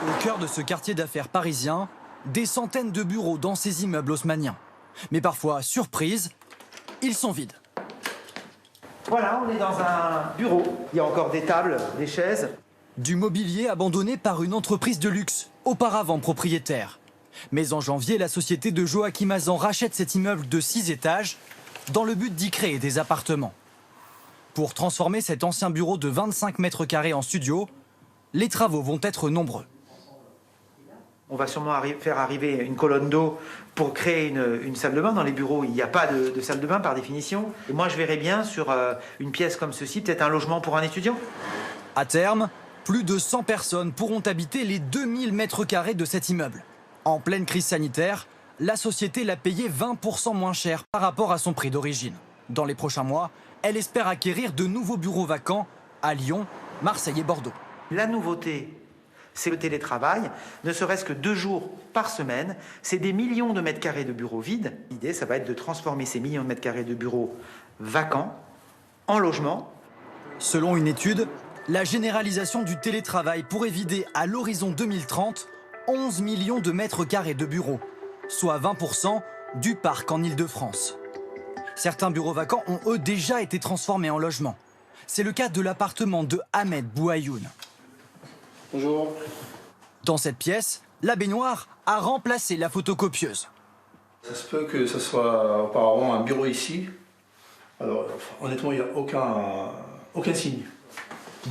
Au cœur de ce quartier d'affaires parisien, des centaines de bureaux dans ces immeubles haussmanniens. Mais parfois, surprise, ils sont vides. Voilà, on est dans un bureau. Il y a encore des tables, des chaises. Du mobilier abandonné par une entreprise de luxe, auparavant propriétaire. Mais en janvier, la société de Joachim Hazan rachète cet immeuble de 6 étages dans le but d'y créer des appartements. Pour transformer cet ancien bureau de 25 mètres carrés en studio, les travaux vont être nombreux. On va sûrement faire arriver une colonne d'eau pour créer une salle de bain. Dans les bureaux, il n'y a pas de salle de bain par définition. Et moi, je verrais bien sur une pièce comme ceci, peut-être un logement pour un étudiant. À terme, plus de 100 personnes pourront habiter les 2000 mètres carrés de cet immeuble. En pleine crise sanitaire, la société l'a payé 20% moins cher par rapport à son prix d'origine. Dans les prochains mois, elle espère acquérir de nouveaux bureaux vacants à Lyon, Marseille et Bordeaux. La nouveauté, c'est le télétravail, ne serait-ce que 2 jours par semaine. C'est des millions de mètres carrés de bureaux vides. L'idée, ça va être de transformer ces millions de mètres carrés de bureaux vacants en logements. Selon une étude, la généralisation du télétravail pourrait vider à l'horizon 2030 11 millions de mètres carrés de bureaux, soit 20% du parc en Île-de-France. Certains bureaux vacants ont eux déjà été transformés en logements. C'est le cas de l'appartement de Ahmed Bouayoun. Bonjour. Dans cette pièce, la baignoire a remplacé la photocopieuse. Ça se peut que ce soit auparavant un bureau ici. Alors honnêtement, il n'y a aucun signe.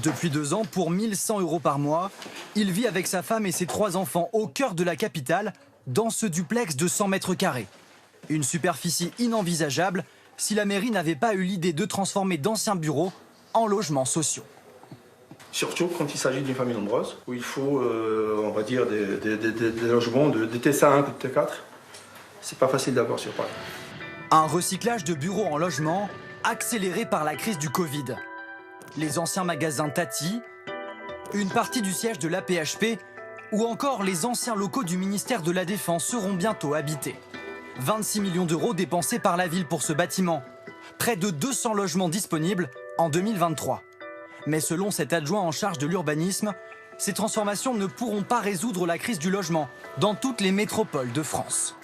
Depuis 2 ans, pour 1 100 € par mois, il vit avec sa femme et ses 3 enfants au cœur de la capitale, dans ce duplex de 100 mètres carrés. Une superficie inenvisageable si la mairie n'avait pas eu l'idée de transformer d'anciens bureaux en logements sociaux. Surtout quand il s'agit d'une famille nombreuse, où il faut, on va dire, des logements de T5 ou de T4. C'est pas facile d'avoir sur Paris. Un recyclage de bureaux en logements accéléré par la crise du Covid. Les anciens magasins Tati, une partie du siège de l'AP-HP ou encore les anciens locaux du ministère de la Défense seront bientôt habités. 26 millions d'euros dépensés par la ville pour ce bâtiment. Près de 200 logements disponibles en 2023. Mais selon cet adjoint en charge de l'urbanisme, ces transformations ne pourront pas résoudre la crise du logement dans toutes les métropoles de France.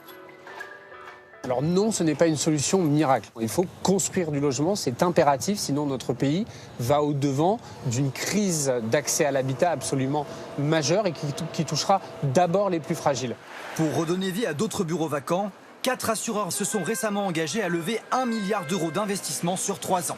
Alors non, ce n'est pas une solution miracle. Il faut construire du logement, c'est impératif, sinon notre pays va au-devant d'une crise d'accès à l'habitat absolument majeure et qui touchera d'abord les plus fragiles. Pour redonner vie à d'autres bureaux vacants, 4 assureurs se sont récemment engagés à lever 1 milliard d'euros d'investissement sur 3 ans.